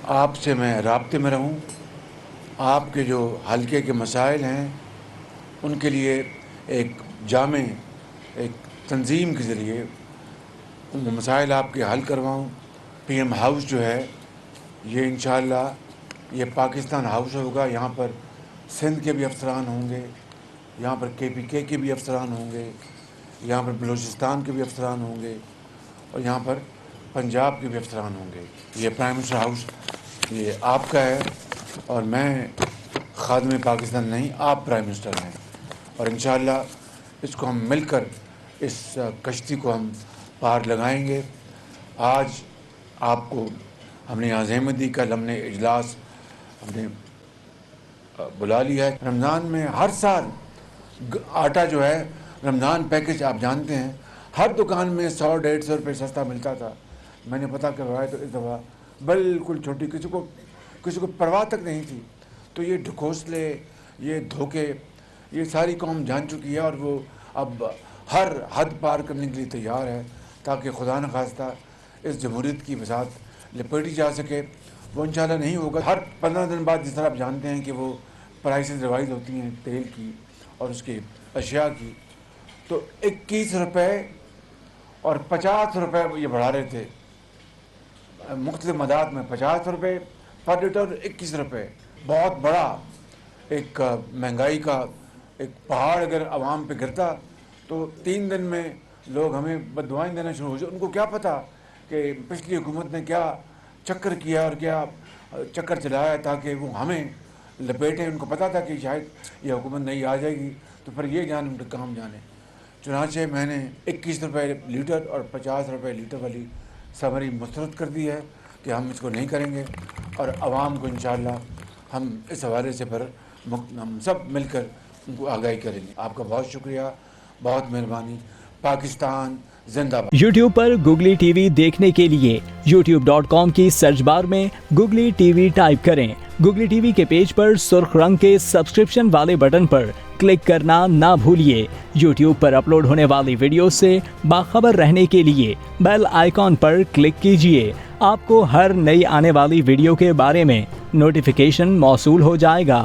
آپ سے میں رابطے میں رہوں، آپ کے جو حلقے کے مسائل ہیں ان کے لیے ایک جامع ایک تنظیم کے ذریعے ان مسائل آپ کے حل کرواؤں۔ پی ایم ہاؤس جو ہے یہ انشاءاللہ یہ پاکستان ہاؤس ہوگا، یہاں پر سندھ کے بھی افسران ہوں گے، یہاں پر KPK کے بھی افسران ہوں گے، یہاں پر بلوچستان کے بھی افسران ہوں گے، اور یہاں پر پنجاب کے بھی افسران ہوں گے۔ یہ پرائم منسٹر ہاؤس یہ آپ کا ہے، اور میں خادم پاکستان نہیں، آپ پرائم منسٹر ہیں، اور انشاءاللہ اس کو ہم مل کر اس کشتی کو ہم پار لگائیں گے۔ آج آپ کو ہم نے یہاں زحمت دی، کل ہم نے اجلاس ہم نے بلا لیا ہے۔ رمضان میں ہر سال آٹا جو ہے رمضان پیکج آپ جانتے ہیں، ہر دکان میں 100-150 روپے سستا ملتا تھا۔ میں نے پتہ کروایا تو اس دفعہ بالکل چھوٹی کسی کو پرواہ تک نہیں تھی۔ تو یہ ڈھکوسلے، یہ دھوکے، یہ ساری قوم جان چکی ہے، اور وہ اب ہر حد پار کرنے کے لیے تیار ہے تاکہ خدا نخواستہ اس جمہوریت کی بساط لپیٹی جا سکے۔ وہ انشاءاللہ نہیں ہوگا۔ ہر 15 دن بعد جس طرح آپ جانتے ہیں کہ وہ پرائسز ریوائز ہوتی ہیں تیل کی اور اس کے اشیاء کی، تو 21 روپے اور 50 روپے یہ بڑھا رہے تھے مختلف مداد میں، 50 روپے پر لیٹر، 21 روپے۔ بہت بڑا ایک مہنگائی کا ایک پہاڑ اگر عوام پہ گرتا تو 3 دن میں لوگ ہمیں بددعائیں دینا شروع ہو جائے۔ ان کو کیا پتہ کہ پچھلی حکومت نے کیا چکر کیا اور کیا چکر چلایا تاکہ وہ ہمیں لپیٹیں۔ ان کو پتہ تھا کہ شاید یہ حکومت نہیں آ جائے گی، تو پھر یہ جان ان کا کام جانے۔ چنانچہ میں نے 21 روپے لیٹر اور 50 روپے لیٹر والی سمری مسترد کر دی ہے کہ ہم اس کو نہیں کریں گے، اور عوام کو انشاءاللہ ہم اس حوالے سے پر ہم سب مل کر ان کو آگاہی کریں گے۔ آپ کا بہت شکریہ، بہت مہربانی۔ پاکستان زندہ باد۔ یوٹیوب پر گوگلی ٹی وی دیکھنے کے لیے youtube.com کی سرچ بار میں گوگلی ٹی وی ٹائپ کریں۔ گوگلی ٹی وی کے پیج پر سرخ رنگ کے سبسکرپشن والے بٹن پر کلک کرنا نہ بھولیے۔ یوٹیوب پر اپلوڈ ہونے والی ویڈیو سے باخبر رہنے کے لیے بیل آئیکن پر کلک کیجیے۔ آپ کو ہر نئی آنے والی ویڈیو کے بارے میں نوٹیفیکیشن موصول ہو جائے گا۔